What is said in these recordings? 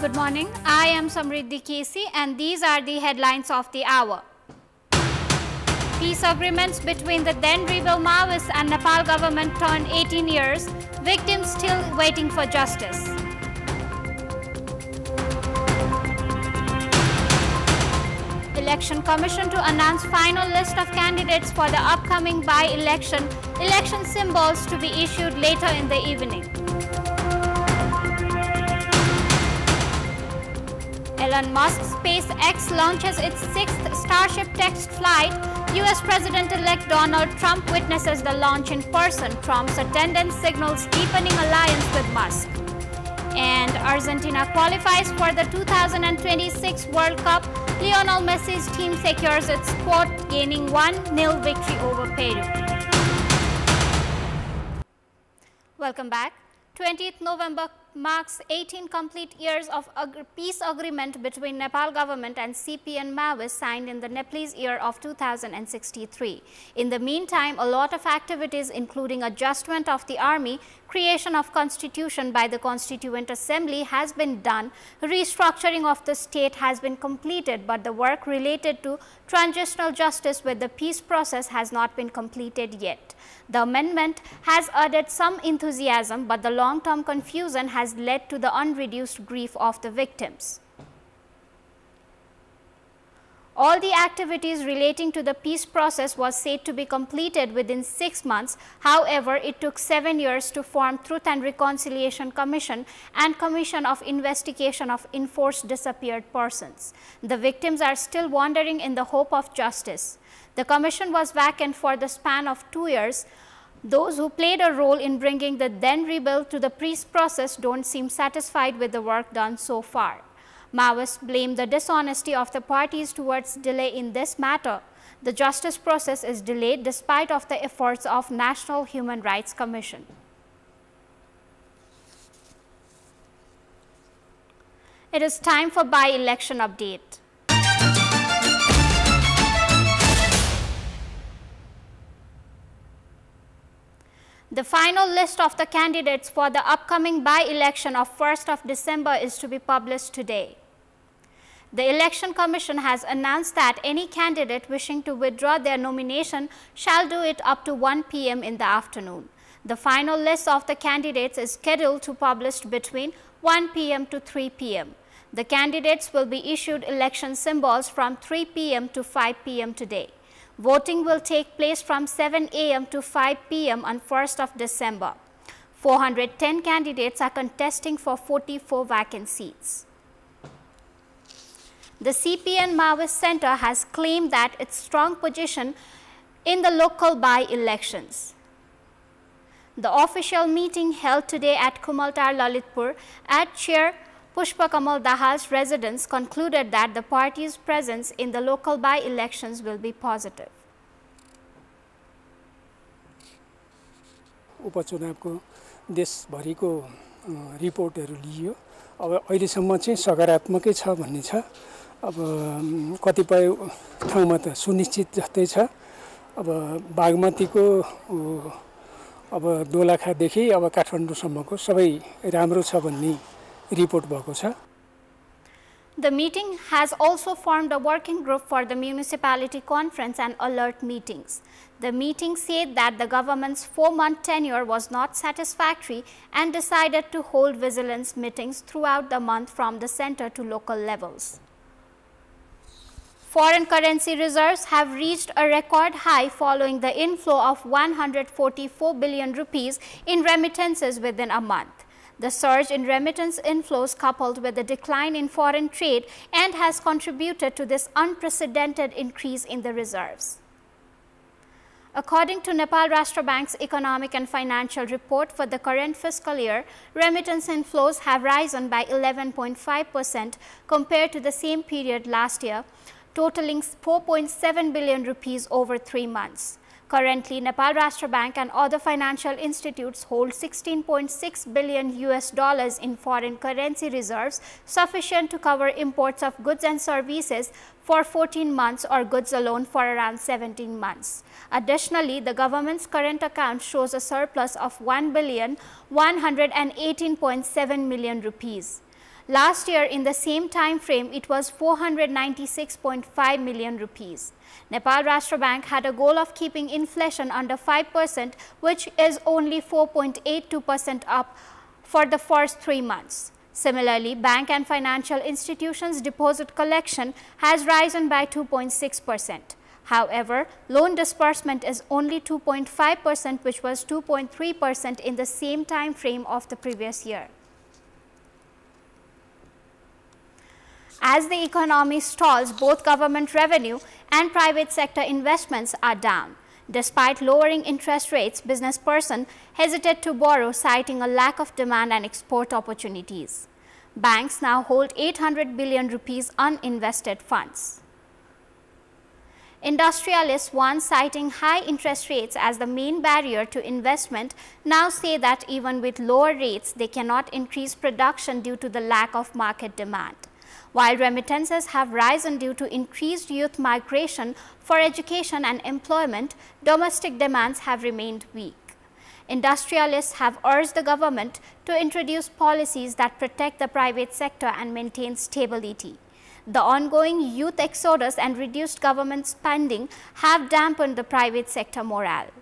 Good morning. I am Samriddhi K.C. and these are the headlines of the hour. Peace agreements between the then rebel Maoists and Nepal government turn 18 years. Victims still waiting for justice. Election Commission to announce final list of candidates for the upcoming by-election. Election symbols to be issued later in the evening. Elon Musk's SpaceX launches its 6th Starship test flight. US President-elect Donald Trump witnesses the launch in person. Trump's attendance signals deepening alliance with Musk. And Argentina qualifies for the 2026 World Cup. Lionel Messi's team secures its spot, gaining 1-0 victory over Peru. Welcome back. 20th November marks 18 complete years of peace agreement between Nepal government and CPN Maoists signed in the Nepalese year of 2063. In the meantime, a lot of activities including adjustment of the army, creation of constitution by the Constituent Assembly has been done, restructuring of the state has been completed, but the work related to transitional justice with the peace process has not been completed yet. The amendment has added some enthusiasm, but the long-term confusion has led to the unreduced grief of the victims. All the activities relating to the peace process was said to be completed within 6 months. However, it took 7 years to form Truth and Reconciliation Commission and Commission of Investigation of Enforced Disappeared Persons. The victims are still wandering in the hope of justice. The commission was vacant for the span of 2 years. Those who played a role in bringing the then rebel to the peace process don't seem satisfied with the work done so far. Maoists blame the dishonesty of the parties towards delay in this matter. The justice process is delayed despite of the efforts of National Human Rights Commission. It is time for by-election update. The final list of the candidates for the upcoming by-election of 1st of December is to be published today. The Election Commission has announced that any candidate wishing to withdraw their nomination shall do it up to 1 p.m. in the afternoon. The final list of the candidates is scheduled to publish between 1 p.m. to 3 p.m. The candidates will be issued election symbols from 3 p.m. to 5 p.m. today. Voting will take place from 7 a.m. to 5 p.m. on 1st of December. 410 candidates are contesting for 44 vacant seats. The CPN Maoist Center has claimed that its strong position in the local by-elections. The official meeting held today at Kumaltar Lalitpur at Chair Pushpa Kamal Dahal's residence concluded that the party's presence in the local by-elections will be positive. उपचुनावको देशभरिको रिपोर्टहरु लियो अब अहिलेसम्म चाहिँ सकारात्मकै छ भन्ने छ अब कतिपय ठाउँमा त सुनिश्चित जस्तै छ अब बागमतीको अब दोलाखा देखि अब काठमाडौँसम्मको सबै राम्रो छ भन्ने report भएको छ. The meeting has also formed a working group for the municipality conference and alert meetings. The meeting said that the government's 4-month tenure was not satisfactory and decided to hold vigilance meetings throughout the month from the center to local levels. Foreign currency reserves have reached a record high following the inflow of 144 billion rupees in remittances within a month. The surge in remittance inflows coupled with the decline in foreign trade and has contributed to this unprecedented increase in the reserves. According to Nepal Rashtra Bank's economic and financial report for the current fiscal year, remittance inflows have risen by 11.5% compared to the same period last year, totaling 4.7 billion rupees over 3 months. Currently, Nepal Rashtra Bank and other financial institutes hold $16.6 billion in foreign currency reserves, sufficient to cover imports of goods and services for 14 months or goods alone for around 17 months. Additionally, the government's current account shows a surplus of 1,118.7 million rupees. Last year, in the same time frame, it was 496.5 million rupees. Nepal Rashtra Bank had a goal of keeping inflation under 5%, which is only 4.82% up for the first 3 months. Similarly, bank and financial institutions' deposit collection has risen by 2.6%. However, loan disbursement is only 2.5%, which was 2.3% in the same time frame of the previous year. As the economy stalls, both government revenue and private sector investments are down. Despite lowering interest rates, business persons hesitate to borrow, citing a lack of demand and export opportunities. Banks now hold 800 billion rupees uninvested funds. Industrialists, once citing high interest rates as the main barrier to investment, now say that even with lower rates, they cannot increase production due to the lack of market demand. While remittances have risen due to increased youth migration for education and employment, domestic demands have remained weak. Industrialists have urged the government to introduce policies that protect the private sector and maintain stability. The ongoing youth exodus and reduced government spending have dampened the private sector morale.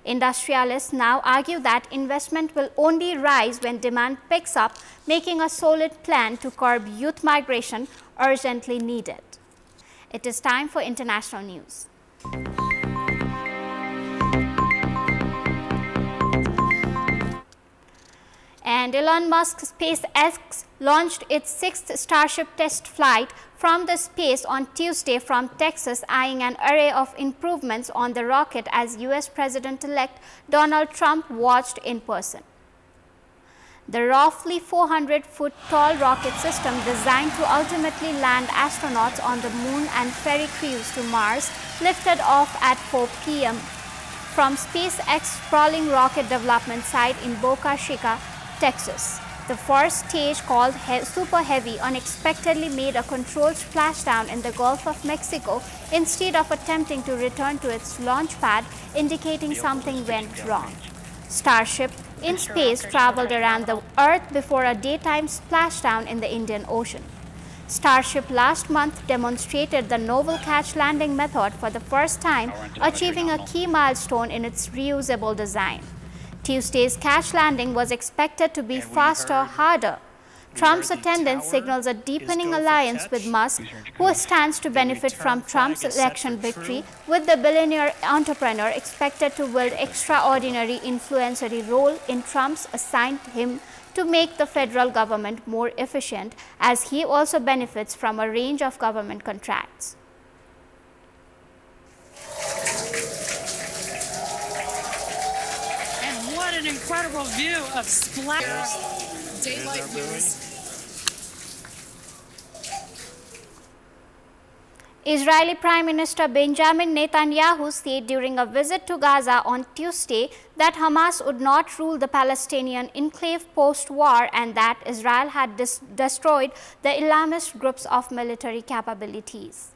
Industrialists now argue that investment will only rise when demand picks up, making a solid plan to curb youth migration urgently needed. It is time for international news. And Elon Musk's SpaceX launched its 6th Starship test flight from the space on Tuesday from Texas, eyeing an array of improvements on the rocket as US President-elect Donald Trump watched in person. The roughly 400-foot tall rocket system, designed to ultimately land astronauts on the moon and ferry crews to Mars, lifted off at 4 p.m. from SpaceX's sprawling rocket development site in Boca Chica, Texas. The first stage, called Super Heavy, unexpectedly made a controlled splashdown in the Gulf of Mexico instead of attempting to return to its launch pad, indicating something went wrong. Starship in space traveled around the Earth before a daytime splashdown in the Indian Ocean. Starship last month demonstrated the novel catch landing method for the first time, achieving a key milestone in its reusable design. Tuesday's catch landing was expected to be faster, harder. Trump's attendance signals a deepening alliance with Musk, who stands to benefit from Trump's election victory, with the billionaire entrepreneur expected to wield extraordinary influential role in Trump's assigned him to make the federal government more efficient, as he also benefits from a range of government contracts. And what an incredible view of splash. Daylight news. Israeli Prime Minister Benjamin Netanyahu said during a visit to Gaza on Tuesday that Hamas would not rule the Palestinian enclave post-war and that Israel had destroyed the Islamist groups of military capabilities.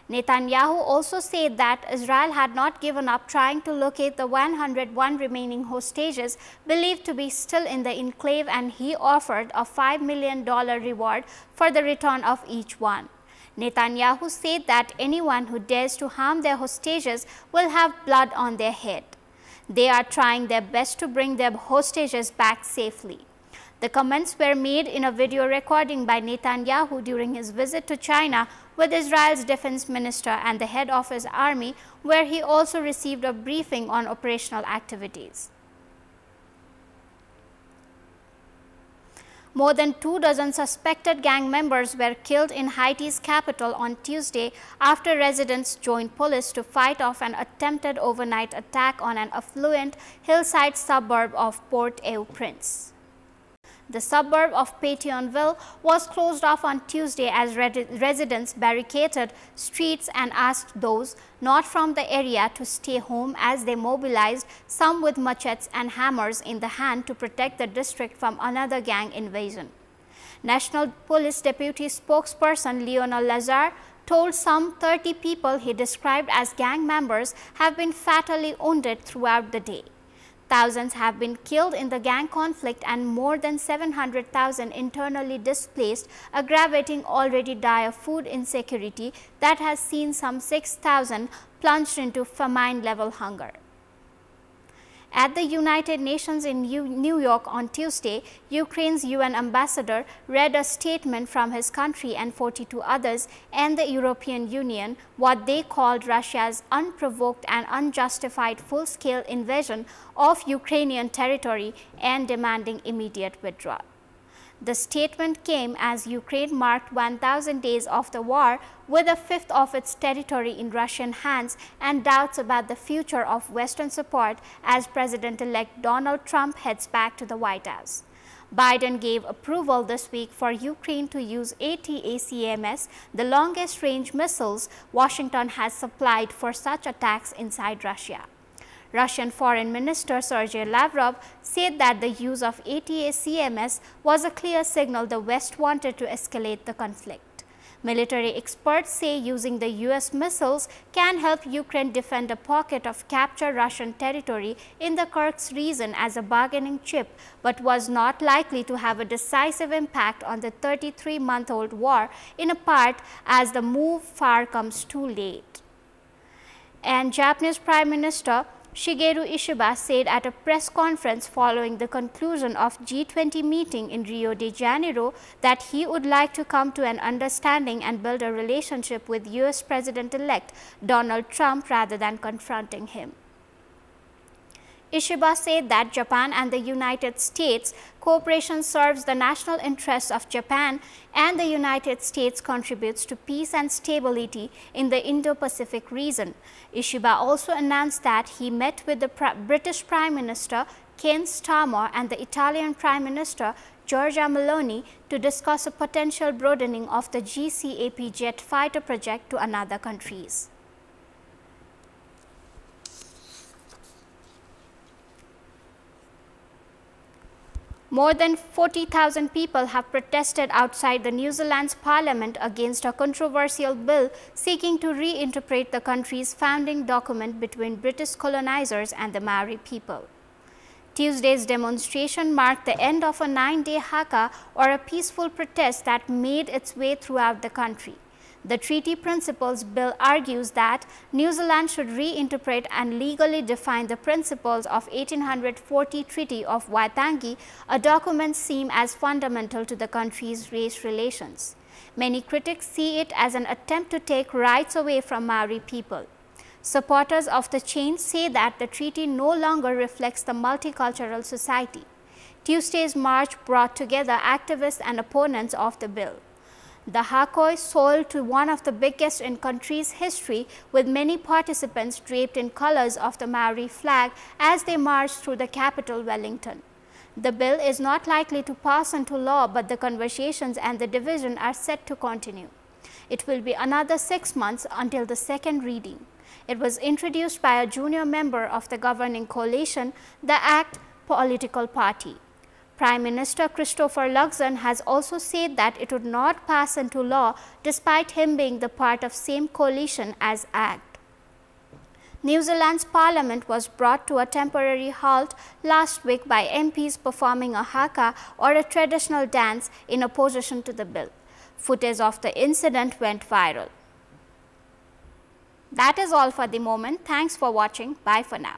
Netanyahu also said that Israel had not given up trying to locate the 101 remaining hostages believed to be still in the enclave, and he offered a $5 million reward for the return of each one. Netanyahu said that anyone who dares to harm their hostages will have blood on their head. They are trying their best to bring their hostages back safely. The comments were made in a video recording by Netanyahu during his visit to China with Israel's defense minister and the head of his army, where he also received a briefing on operational activities. More than 24 suspected gang members were killed in Haiti's capital on Tuesday after residents joined police to fight off an attempted overnight attack on an affluent hillside suburb of Port-au-Prince. The suburb of Pétionville was closed off on Tuesday as residents barricaded streets and asked those not from the area to stay home, as they mobilized, some with machetes and hammers in the hand, to protect the district from another gang invasion. National Police Deputy spokesperson Lionel Lazare told some 30 people he described as gang members have been fatally wounded throughout the day. Thousands have been killed in the gang conflict and more than 700,000 internally displaced, aggravating already dire food insecurity that has seen some 6,000 plunged into famine-level hunger. At the United Nations in New York on Tuesday, Ukraine's UN ambassador read a statement from his country and 42 others and the European Union what they called Russia's unprovoked and unjustified full-scale invasion of Ukrainian territory and demanding immediate withdrawal. The statement came as Ukraine marked 1,000 days of the war with a fifth of its territory in Russian hands and doubts about the future of Western support as President-elect Donald Trump heads back to the White House. Biden gave approval this week for Ukraine to use ATACMS, the longest-range missiles Washington has supplied for such attacks inside Russia. Russian Foreign Minister Sergei Lavrov said that the use of ATACMS was a clear signal the West wanted to escalate the conflict. Military experts say using the US missiles can help Ukraine defend a pocket of captured Russian territory in the Kursk region as a bargaining chip, but was not likely to have a decisive impact on the 33-month-old war, in a part as the move far comes too late. And Japanese Prime Minister Shigeru Ishiba said at a press conference following the conclusion of G20 meeting in Rio de Janeiro that he would like to come to an understanding and build a relationship with US President-elect Donald Trump rather than confronting him. Ishiba said that Japan and the United States cooperation serves the national interests of Japan and the United States contributes to peace and stability in the Indo-Pacific region. Ishiba also announced that he met with the British Prime Minister Keir Starmer and the Italian Prime Minister Giorgia Meloni to discuss a potential broadening of the GCAP jet fighter project to other countries. More than 40,000 people have protested outside the New Zealand's parliament against a controversial bill seeking to reinterpret the country's founding document between British colonizers and the Maori people. Tuesday's demonstration marked the end of a 9-day haka, or a peaceful protest that made its way throughout the country. The Treaty Principles Bill argues that New Zealand should reinterpret and legally define the principles of 1840 Treaty of Waitangi, a document seen as fundamental to the country's race relations. Many critics see it as an attempt to take rights away from Maori people. Supporters of the change say that the treaty no longer reflects the multicultural society. Tuesday's march brought together activists and opponents of the bill. The hakoi sold to one of the biggest in country's history, with many participants draped in colors of the Maori flag as they marched through the capital, Wellington. The bill is not likely to pass into law, but the conversations and the division are set to continue. It will be another 6 months until the second reading. It was introduced by a junior member of the governing coalition, the ACT political party. Prime Minister Christopher Luxon has also said that it would not pass into law despite him being the part of same coalition as ACT. New Zealand's parliament was brought to a temporary halt last week by MPs performing a haka, or a traditional dance, in opposition to the bill. Footage of the incident went viral. That is all for the moment. Thanks for watching. Bye for now.